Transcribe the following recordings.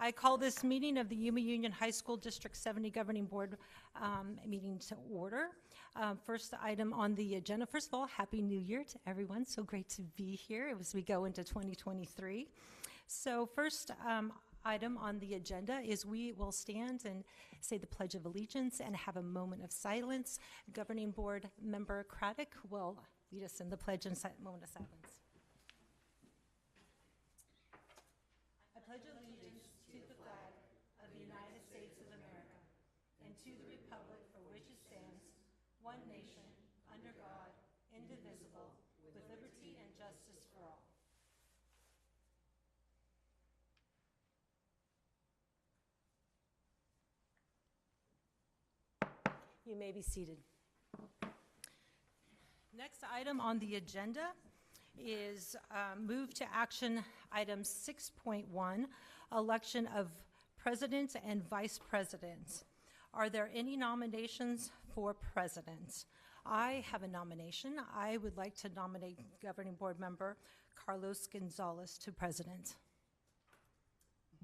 I call this meeting of the Yuma Union High School District 70 Governing Board meeting to order. First item on the agenda, first of all, Happy New Year to everyone. So great to be here as we go into 2023. So first item on the agenda is we will stand and say the Pledge of Allegiance and have a moment of silence. Governing Board Member Craddock will lead us in the pledge and moment of silence. I pledge allegiance to the flag of the United States of America and to the republic for which it stands, one nation, under God, indivisible, with liberty and justice for all. You may be seated. Next item on the agenda is move to action item 6.1, election of president and vice president. Are there any nominations for president? I have a nomination. I would like to nominate Governing Board Member Carlos Gonzalez to president.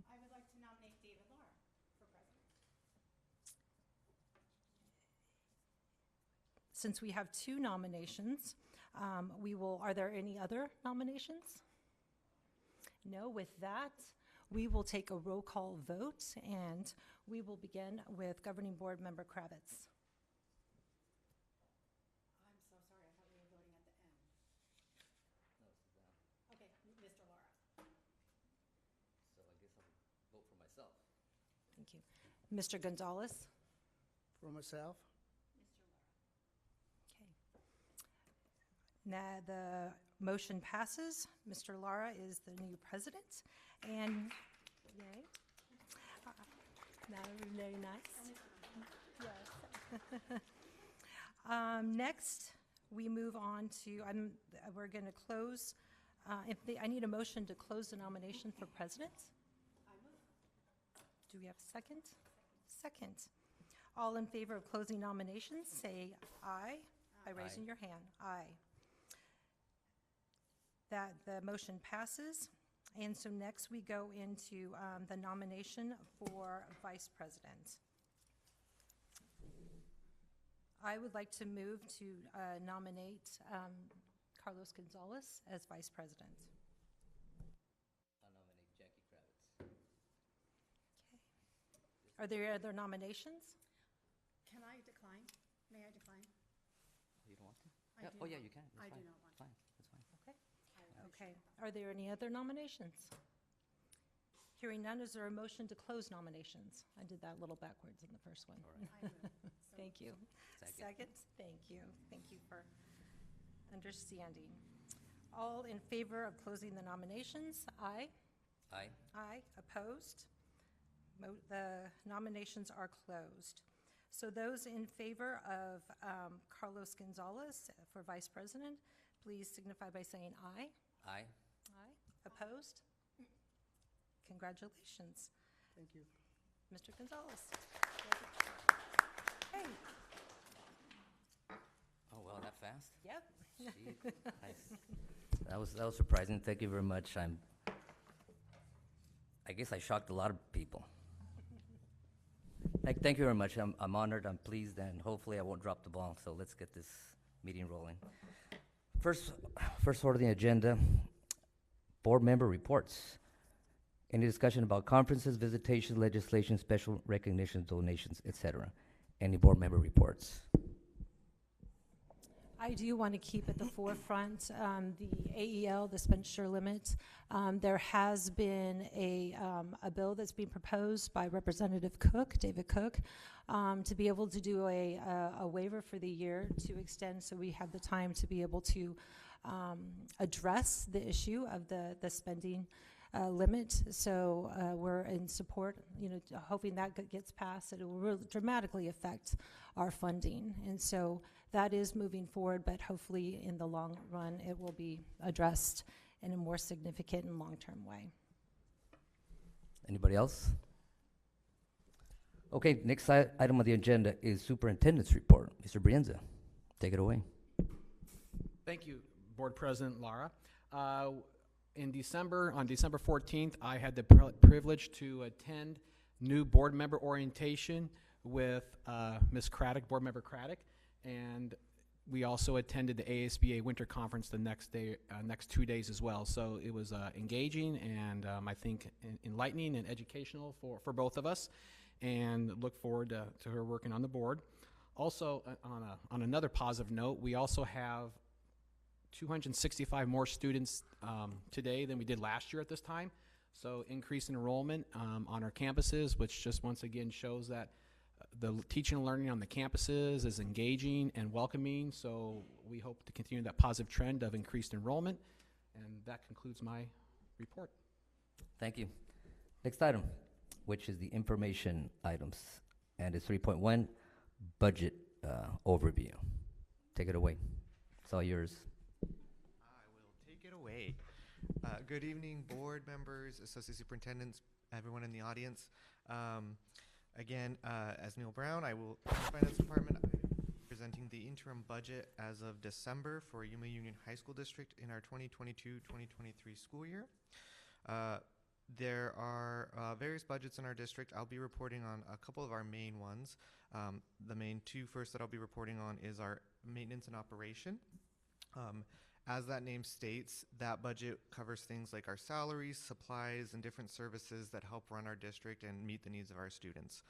I would like to nominate David Lara for president. Since we have two nominations, are there any other nominations? No, with that, we will take a roll call vote, and we will begin with Governing Board Member Kravitz. I'm so sorry, I thought we were voting at the end. No, it's down. Okay, Mr. Lara. So I guess I'll vote for myself. Thank you. Mr. Gonzalez? For myself. Mr. Lara. Okay. Now, the motion passes. Mr. Lara is the new president, and yay. Now, very nice. Yes. Next, we move on to, we're going to close, I need a motion to close the nomination for president. I move. Do we have a second? Second. All in favor of closing nominations, say aye by raising Aye. your hand. Aye. That the motion passes. And so next we go into the nomination for vice president. I would like to move to nominate Carlos Gonzalez as vice president. I'll nominate Jackie Kravitz. Okay. Are there other nominations? Can I decline? May I decline? You don't want to? I Yeah, do oh, yeah, not- you can. That's I do fine. not want It's fine. That's fine. Okay. I Okay. appreciate Are there any other nominations? Hearing none, is there a motion to close nominations? I did that a little backwards in the first one. All right. that. I move. So Thank you. Second. Thank you. Thank you for understanding. All in favor of closing the nominations? Aye. Aye. Aye. Opposed? The nominations are closed. So those in favor of Carlos Gonzalez for vice president, please signify by saying aye. Aye. Aye. Opposed? Congratulations, Thank you. Mr. Gonzalez. Hey. Oh, well, that fast? Yep. Gee, nice. That was surprising. Thank you very much. I guess I shocked a lot of people. Thank you very much. I'm honored, I'm pleased, and hopefully I won't drop the ball. So let's get this meeting rolling. First order of the agenda, board member reports. Any discussion about conferences, visitations, legislation, special recognitions, donations, etc.? Any board member reports? I do want to keep at the forefront the AEL, the expenditure limit. There has been a bill that's being proposed by Representative Cook, David Cook, to be able to do a waiver for the year to extend, so we have the time to be able to address the issue of the spending limit. So we're in support, hoping that gets passed. It will really dramatically affect our funding. And so that is moving forward, but hopefully in the long run, it will be addressed in a more significant and long-term way. Anybody else? Okay, next item on the agenda is superintendent's report. Mr. Brienza. Take it away. Thank you, Board President Lara. On December 14th, I had the privilege to attend new board member orientation with Ms. Craddock, Board Member Craddock, and we also attended the ASBA Winter Conference the next 2 days as well. So it was engaging and I think enlightening and educational for both of us, and look forward to her working on the board. Also, on another positive note, we also have 265 more students today than we did last year at this time. So increased enrollment on our campuses, which just once again shows that the teaching and learning on the campuses is engaging and welcoming. So we hope to continue that positive trend of increased enrollment. And that concludes my report. Thank you. Next item, which is the information items, and it's 3.1, budget overview. Take it away. It's all yours. I will take it away. Good evening, board members, associate superintendents, everyone in the audience. Again, as Neil Brown, I will, in the Finance Department, I'm presenting the interim budget as of December for Yuma Union High School District in our 2022-2023 school year. There are various budgets in our district. I'll be reporting on a couple of our main ones. The main two first that I'll be reporting on is our maintenance and operation. As that name states, that budget covers things like our salaries, supplies, and different services that help run our district and meet the needs of our students.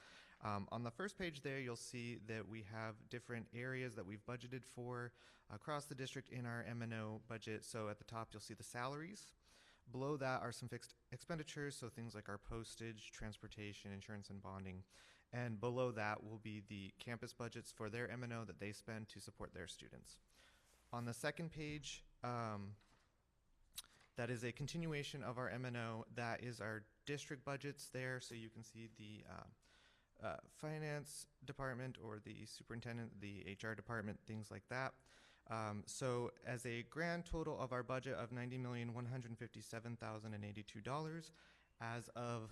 On the first page there, you'll see that we have different areas that we've budgeted for across the district in our M&O budget. So at the top, you'll see the salaries. Below that are some fixed expenditures, so things like our postage, transportation, insurance, and bonding. And below that will be the campus budgets for their M&O that they spend to support their students. On the second page, that is a continuation of our M&O. That is our district budgets there, so you can see the finance department or the superintendent, the HR department, things like that. So as a grand total of our budget of $90,157,082, as of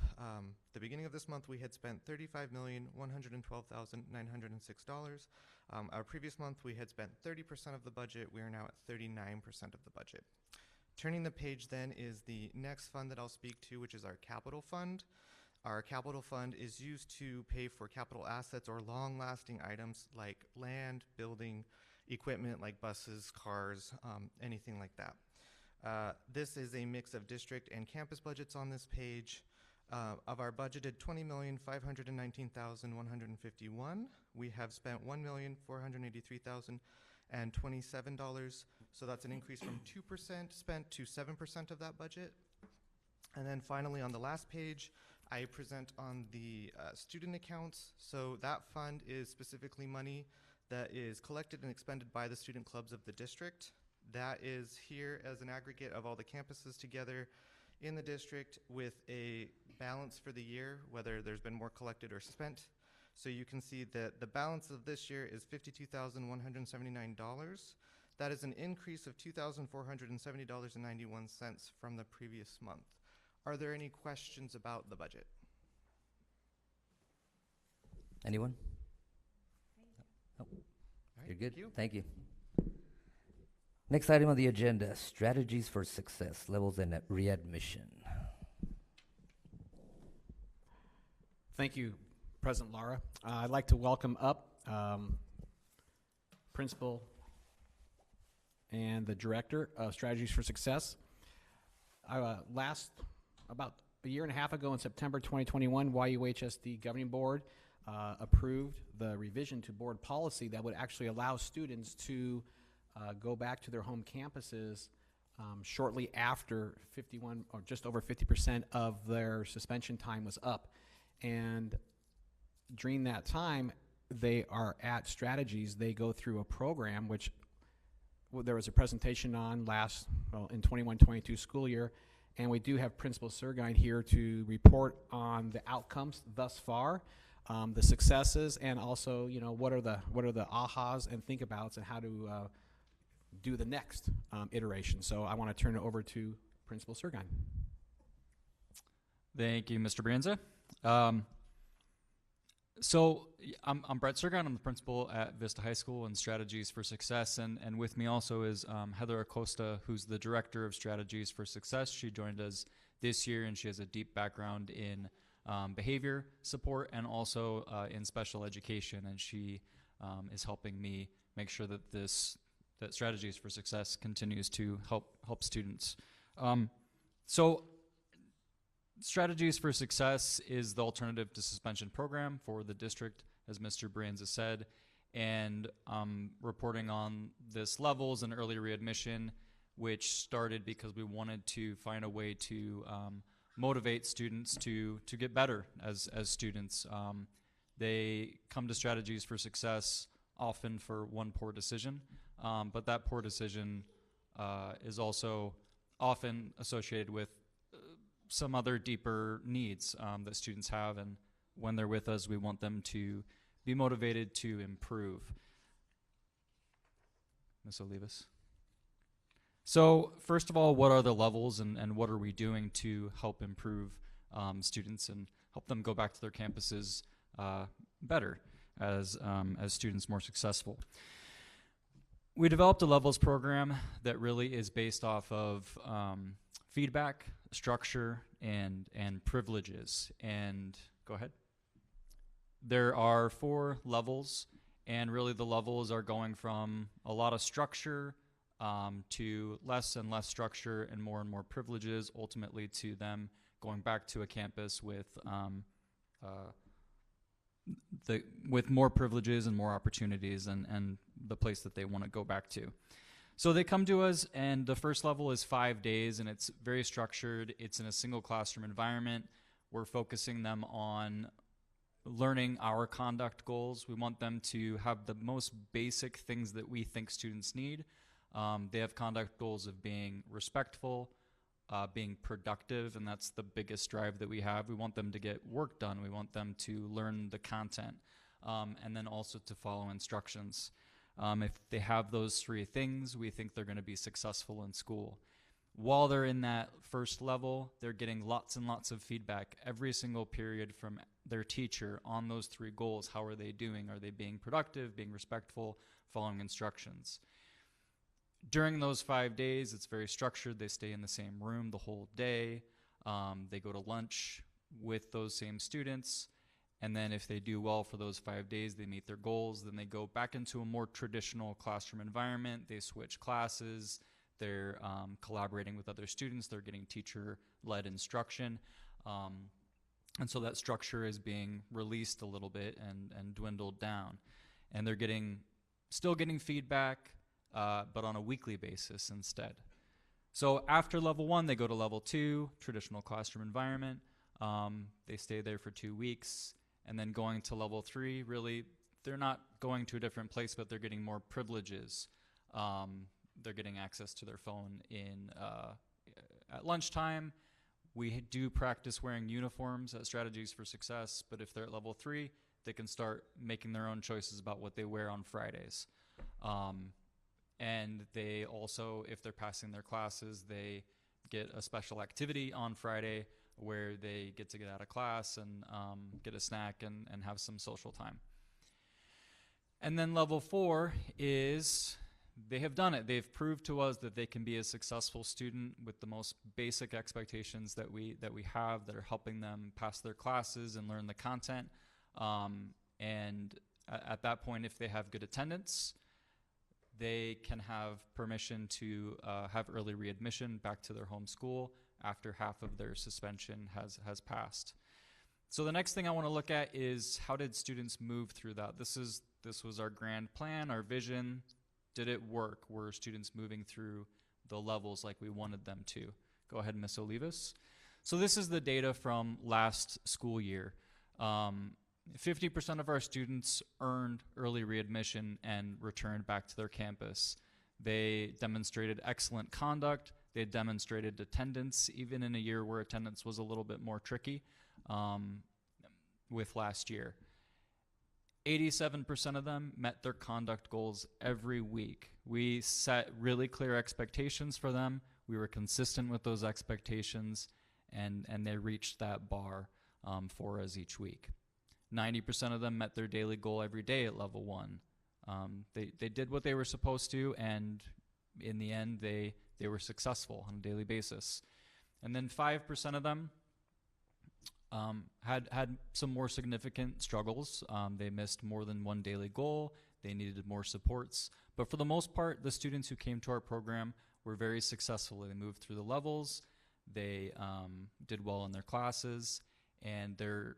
the beginning of this month, we had spent $35,112,906. Our previous month, we had spent 30% of the budget. We are now at 39% of the budget. Turning the page then is the next fund that I'll speak to, which is our capital fund. Our capital fund is used to pay for capital assets or long-lasting items like land, building, equipment like buses, cars, anything like that. This is a mix of district and campus budgets on this page. Of our budgeted $20,519,151, we have spent $1,483,027. So that's an increase from 2% spent to 7% of that budget. And then finally on the last page, I present on the student accounts. So that fund is specifically money that is collected and expended by the student clubs of the district. That is here as an aggregate of all the campuses together in the district with a balance for the year, whether there's been more collected or spent. So you can see that the balance of this year is $52,179. That is an increase of $2,470.91 from the previous month. Are there any questions about the budget? Anyone? All right, You're good? Thank you. Thank you. Next item on the agenda, strategies for success, levels and readmission. Thank you, President Lara. I'd like to welcome up Principal and the Director of Strategies for Success. About a year and a half ago in September 2021, YUHSD Governing Board approved the revision to board policy that would actually allow students to go back to their home campuses shortly after 51 or just over 50% of their suspension time was up. And during that time, they are at Strategies. They go through a program which there was a presentation on in 21-22 school year, and we do have Principal Surgine here to report on the outcomes thus far, the successes, and also what are the ahas and think abouts and how to do the next iteration. So I want to turn it over to Principal Surgine. Thank you, Mr. Brienza. I'm Brett Sergon. I'm the principal at Vista High School and Strategies for Success, and with me also is Heather Acosta, who's the director of Strategies for Success. She joined us this year, and she has a deep background in behavior support and also in special education, and she is helping me make sure that that Strategies for Success continues to help students. So Strategies for Success is the alternative to suspension program for the district, as Mr. Brianza said, and reporting on this levels and early readmission, which started because we wanted to find a way to motivate students to get better as students. They come to Strategies for Success often for one poor decision, but that poor decision is also often associated with some other deeper needs that students have, and when they're with us, we want them to be motivated to improve. Ms. Olivas. So first of all, what are the levels and what are we doing to help improve students and help them go back to their campuses better as students more successful? We developed a levels program that really is based off of feedback, structure, and privileges. And go ahead. There are 4 levels, and really the levels are going from a lot of structure to less and less structure and more privileges, ultimately to them going back to a campus with more privileges and more opportunities and the place that they want to go back to. So they come to us, and the first level is 5 days, and it's very structured. It's in a single classroom environment. We're focusing them on learning our conduct goals. We want them to have the most basic things that we think students need. They have conduct goals of being respectful, being productive, and that's the biggest drive that we have. We want them to get work done. We want them to learn the content, and then also to follow instructions. If they have those 3 things, we think they're going to be successful in school. While they're in that first level, they're getting lots and lots of feedback every single period from their teacher on those 3 goals. How are they doing? Are they being productive, being respectful, following instructions? During those 5 days, it's very structured. They stay in the same room the whole day. They go to lunch with those same students. And then if they do well for those 5 days, they meet their goals, then they go back into a more traditional classroom environment. They switch classes. They're collaborating with other students. They're getting teacher-led instruction. And so that structure is being released a little bit and dwindled down. And they're still getting feedback, but on a weekly basis instead. So after level 1, they go to level 2, traditional classroom environment. They stay there for 2 weeks. And then going to level 3, really, they're not going to a different place, but they're getting more privileges. They're getting access to their phone at lunchtime. We do practice wearing uniforms at Strategies for Success, but if they're at level 3, they can start making their own choices about what they wear on Fridays. And they also, if they're passing their classes, they get a special activity on Friday where they get to get out of class and get a snack and have some social time. And then level 4 is they have done it. They've proved to us that they can be a successful student with the most basic expectations that we have that are helping them pass their classes and learn the content. And at that point, if they have good attendance, they can have permission to have early readmission back to their home school after half of their suspension has passed. So the next thing I want to look at is how did students move through that? This was our grand plan, our vision. Did it work? Were students moving through the levels like we wanted them to? Go ahead, Ms. Olivas. So this is the data from last school year. 50% of our students earned early readmission and returned back to their campus. They demonstrated excellent conduct. They demonstrated attendance, even in a year where attendance was a little bit more tricky with last year. 87% of them met their conduct goals every week. We set really clear expectations for them. We were consistent with those expectations, and they reached that bar for us each week. 90% of them met their daily goal every day at level 1. They did what they were supposed to, and in the end, they were successful on a daily basis. And then 5% of them had some more significant struggles. They missed more than one daily goal. They needed more supports. But for the most part, the students who came to our program were very successful. They moved through the levels. They did well in their classes, and their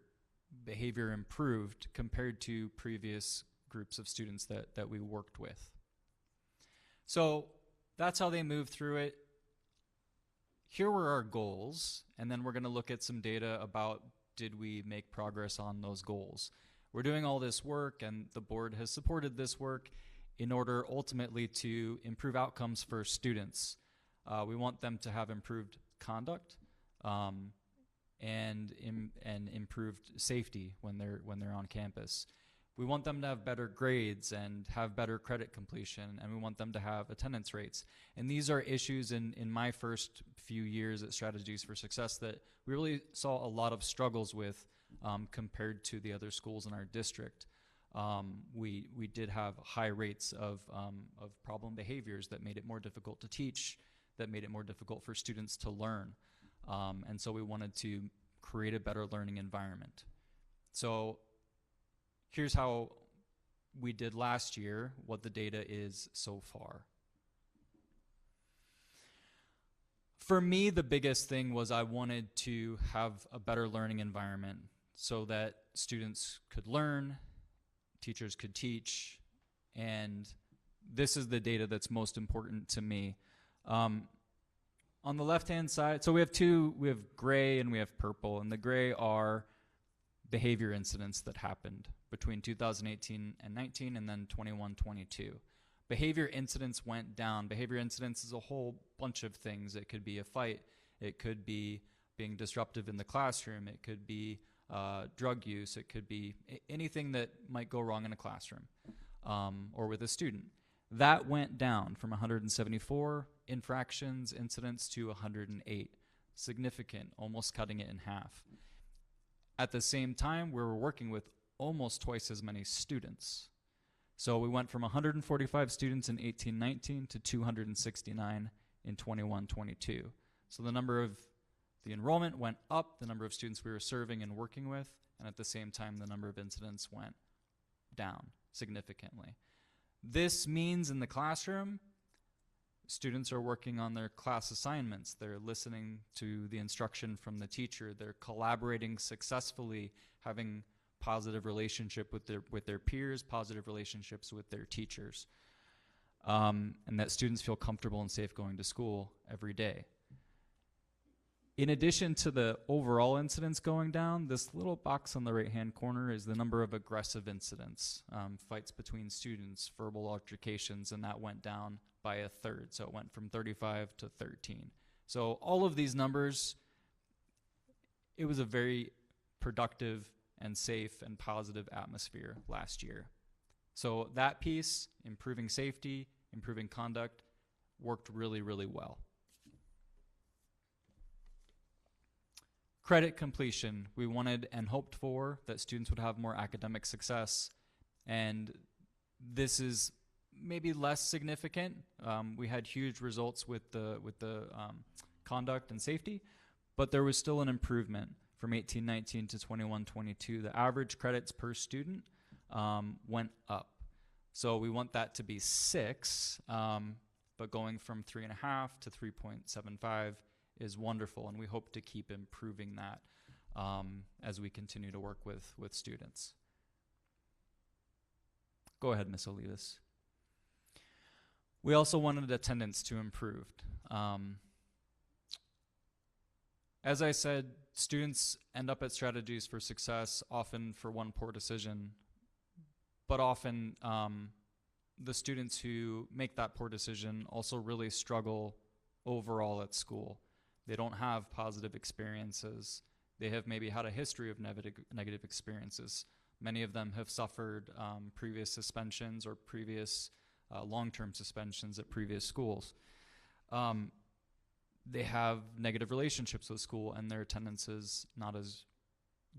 behavior improved compared to previous groups of students that we worked with. So that's how they moved through it. Here were our goals, and then we're going to look at some data about did we make progress on those goals. We're doing all this work, and the board has supported this work in order ultimately to improve outcomes for students. We want them to have improved conduct and improved safety when they're on campus. We want them to have better grades and have better credit completion, and we want them to have attendance rates. And these are issues in my first few years at Strategies for Success that we really saw a lot of struggles with compared to the other schools in our district. We did have high rates of problem behaviors that made it more difficult to teach, that made it more difficult for students to learn. And so we wanted to create a better learning environment. So here's how we did last year, what the data is so far. For me, the biggest thing was I wanted to have a better learning environment so that students could learn, teachers could teach, and this is the data that's most important to me. On the left-hand side, so we have gray and we have purple, and the gray are behavior incidents that happened between 2018 and 19 and then 21-22. Behavior incidents went down. Behavior incidents is a whole bunch of things. It could be a fight. It could be being disruptive in the classroom. It could be drug use. It could be anything that might go wrong in a classroom or with a student. That went down from 174 infractions, incidents to 108. Significant, almost cutting it in half. At the same time, we were working with almost twice as many students. So we went from 145 students in 18-19 to 269 in 21-22. So the enrollment went up, the number of students we were serving and working with, and at the same time, the number of incidents went down significantly. This means in the classroom, students are working on their class assignments. They're listening to the instruction from the teacher. They're collaborating successfully, having positive relationship with their peers, positive relationships with their teachers, and that students feel comfortable and safe going to school every day. In addition to the overall incidents going down, this little box on the right-hand corner is the number of aggressive incidents, fights between students, verbal altercations, and that went down by a third. So it went from 35 to 13. So all of these numbers, it was a very productive and safe and positive atmosphere last year. So that piece, improving safety, improving conduct, worked really, really well. Credit completion, we wanted and hoped for that students would have more academic success, and this is maybe less significant. We had huge results with the conduct and safety, but there was still an improvement from 18-19 to 21-22. The average credits per student went up. So we want that to be 6, but going from 3.5 to 3.75 is wonderful, and we hope to keep improving that as we continue to work with students. Go ahead, Ms. Olivas. We also wanted attendance to improve. As I said, students end up at Strategies for Success often for one poor decision, but often the students who make that poor decision also really struggle overall at school. They don't have positive experiences. They have maybe had a history of negative experiences. Many of them have suffered previous suspensions or previous long-term suspensions at previous schools. They have negative relationships with school, and their attendance is not as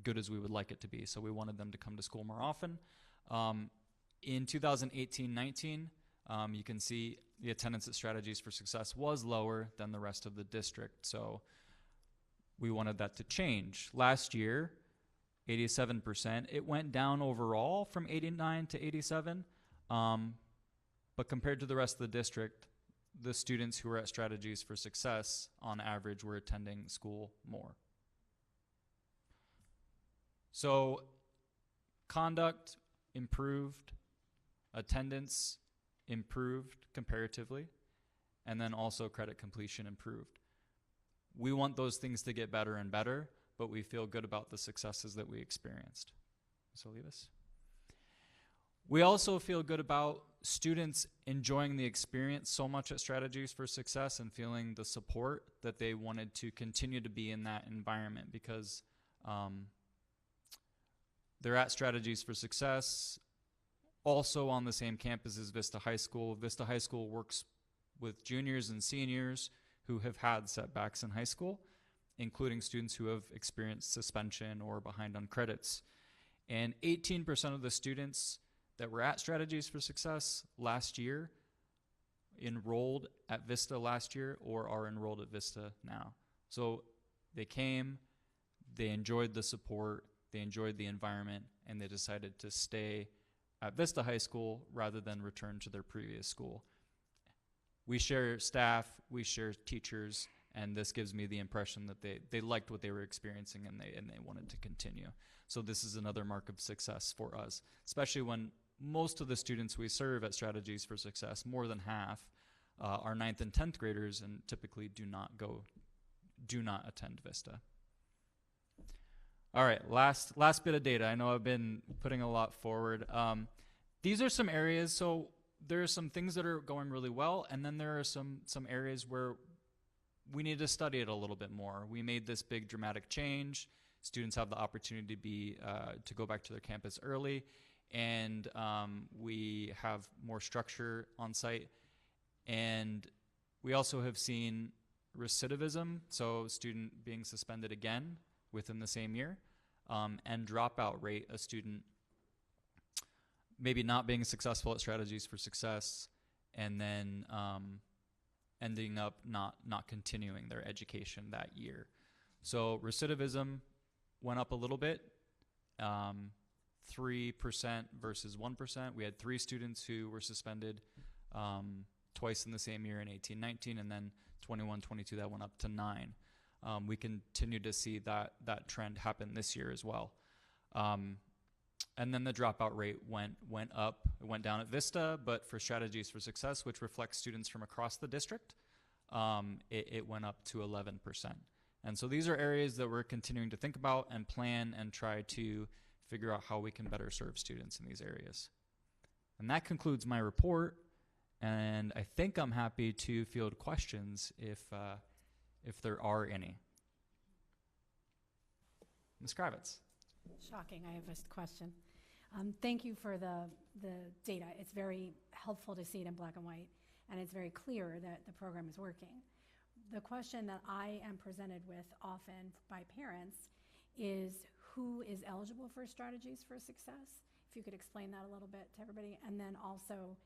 good as we would like it to be. So we wanted them to come to school more often. In 2018-19, you can see the attendance at Strategies for Success was lower than the rest of the district. So we wanted that to change. Last year, 87%. It went down overall from 89 to 87. But compared to the rest of the district, the students who were at Strategies for Success, on average, were attending school more. So conduct improved, attendance improved comparatively, and then also credit completion improved. We want those things to get better and better, but we feel good about the successes that we experienced. So leave us. We also feel good about students enjoying the experience so much at Strategies for Success and feeling the support that they wanted to continue to be in that environment, because they're at Strategies for Success, also on the same campus as Vista High School. Vista High School works with juniors and seniors who have had setbacks in high school, including students who have experienced suspension or behind on credits. And 18% of the students that were at Strategies for Success last year enrolled at Vista last year or are enrolled at Vista now. So they came, they enjoyed the support, they enjoyed the environment, and they decided to stay at Vista High School rather than return to their previous school. We share staff, we share teachers, and this gives me the impression that they liked what they were experiencing and they wanted to continue. So this is another mark of success for us, especially when most of the students we serve at Strategies for Success, more than half, are 9th and 10th graders and typically do not attend Vista. All right, last bit of data. I know I've been putting a lot forward. These are some areas, so there are some things that are going really well, and then there are some areas where we need to study it a little bit more. We made this big dramatic change. Students have the opportunity to go back to their campus early, and we have more structure on site. And we also have seen recidivism, so student being suspended again within the same year, and dropout rate, a student maybe not being successful at Strategies for Success and then ending up not continuing their education that year. So recidivism went up a little bit, 3% versus 1%. We had 3 students who were suspended twice in the same year in 18-19, and then 21-22 that went up to 9. We continue to see that trend happen this year as well. And then the dropout rate went up. It went down at Vista, but for Strategies for Success, which reflects students from across the district, it went up to 11%. And so these are areas that we're continuing to think about and plan and try to figure out how we can better serve students in these areas. And that concludes my report, and I think I'm happy to field questions if there are any. Ms. Kravitz. Shocking, I have a question. Thank you for the data. It's very helpful to see it in black and white, and it's very clear that the program is working. The question that I am presented with often by parents is who is eligible for Strategies for Success? If you could explain that a little bit to everybody, and then also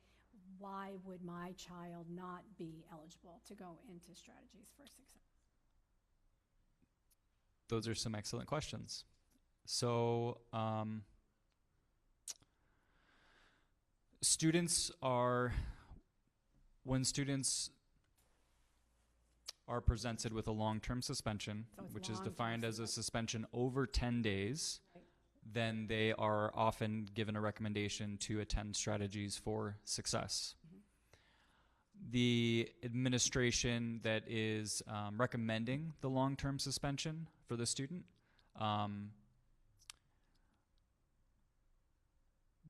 why would my child not be eligible to go into Strategies for Success? Those are some excellent questions. So when students are presented with a long-term suspension, which is defined as a suspension over 10 days, Right. then they are often given a recommendation to attend Strategies for Success. The administration that is recommending the long-term suspension for the student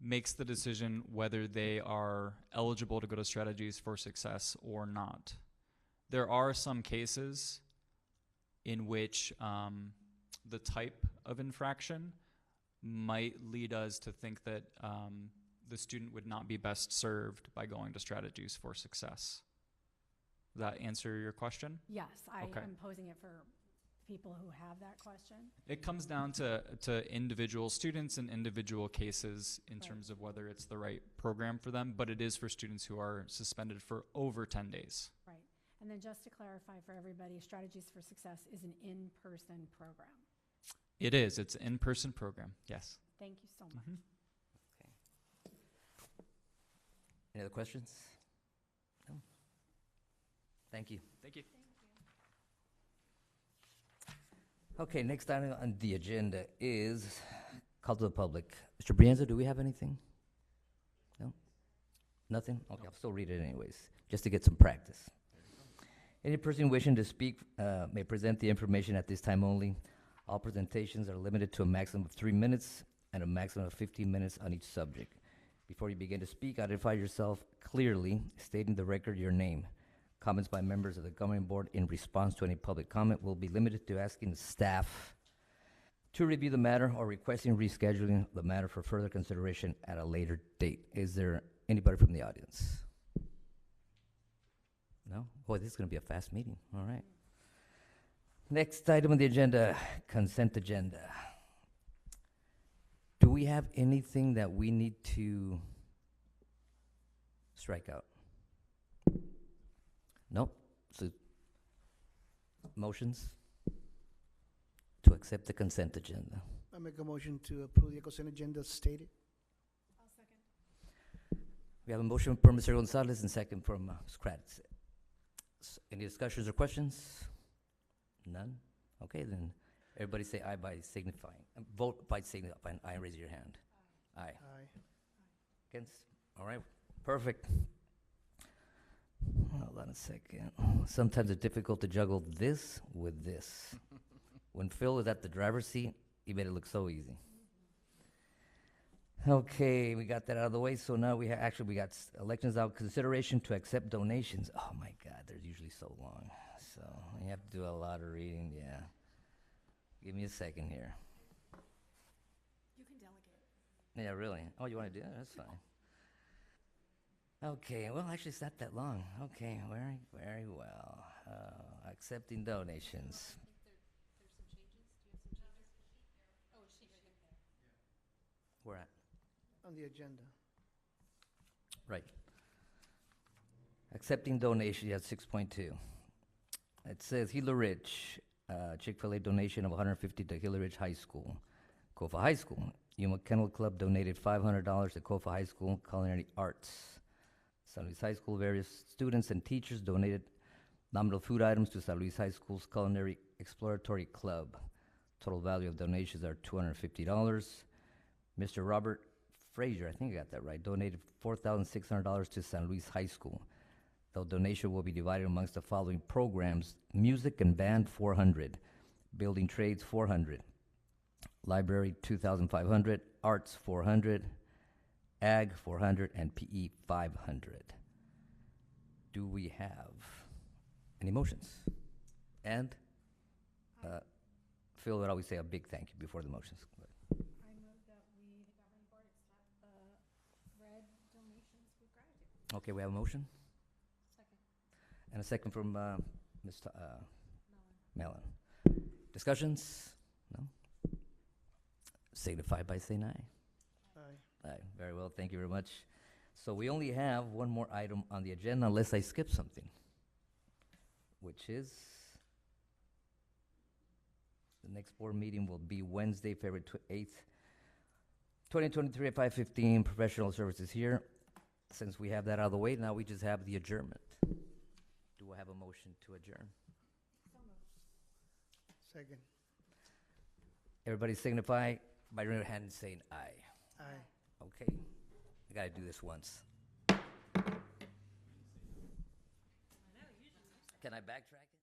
makes the decision whether they are eligible to go to Strategies for Success or not. There are some cases in which the type of infraction might lead us to think that the student would not be best served by going to Strategies for Success. Does that answer your question? Yes, I Okay. am posing it for people who have that question? It comes down to individual students and individual cases in Right. terms of whether it's the right program for them, but it is for students who are suspended for over 10 days. Right. And then just to clarify for everybody, Strategies for Success is an in-person program. It is. It's an in-person program. Yes. Thank you so much. Mhm. Any other questions? No? Thank you. Thank you. Okay, next item on the agenda is call to the public. Mr. Brienza, do we have anything? No? Nothing? Okay, I'll still read it anyways, just to get some practice. Any person wishing to speak may present the information at this time only. All presentations are limited to a maximum of 3 minutes and a maximum of 15 minutes on each subject. Before you begin to speak, identify yourself clearly, stating the record your name. Comments by members of the governing board in response to any public comment will be limited to asking staff to review the matter or requesting rescheduling the matter for further consideration at a later date. Is there anybody from the audience? No? Boy, this is going to be a fast meeting. All right. Next item on the agenda, consent agenda. Do we have anything that we need to strike out? Nope. So, motions to accept the consent agenda. I make a motion to approve the consent agenda as stated. I'll second. We have a motion from Mr. Gonzalez and second from Ms. Kratz. Any discussions or questions? None? Okay, then everybody say aye by signifying. Vote by signifying aye and raise your hand. Aye. Aye. Against? All right, perfect. Hold on a second. Sometimes it's difficult to juggle this with this. When Phil was at the driver's seat, he made it look so easy. Okay, we got that out of the way. So now we got elections out, consideration to accept donations. Oh my God, they're usually so long. So you have to do a lot of reading, yeah. Give me a second here. You can delegate. Yeah, really? Oh, you want to do that? That's fine. Okay, well, actually, it's not that long. Okay, very, very well. Accepting donations. Where at? On the agenda. Right. Accepting donation, yeah, 6.2. It says Gila Ridge, Chick-fil-A donation of $150 to Gila Ridge High School. Kofa High School, Yuma Kennel Club donated $500 to Kofa High School Culinary Arts. San Luis High School, various students and teachers donated nominal food items to San Luis High School's Culinary Exploratory Club. Total value of donations are $250. Mr. Robert Frazier, I think I got that right, donated $4,600 to San Luis High School. The donation will be divided amongst the following programs: music and band, $400; building trades, $400; library, $2,500; arts, $400; ag, $400; and PE, $500. Do we have any motions? And Phil would always say a big thank you before the motions. I move that the governing board accept the red donations with gratitude. Okay, we have a motion Second. and a second from Ms. Mellon. Discussions? No? Signify by saying aye. Aye. Aye, very well, thank you very much. So we only have one more item on the agenda unless I skip something, which is the next board meeting will be Wednesday, February 8th, 2023 at 5:15, professional services here. Since we have that out of the way, now we just have the adjournment. Do I have a motion to adjourn? Second. Everybody signify by raising your hand and saying aye. Aye. Okay, I gotta do this once. Can I backtrack it?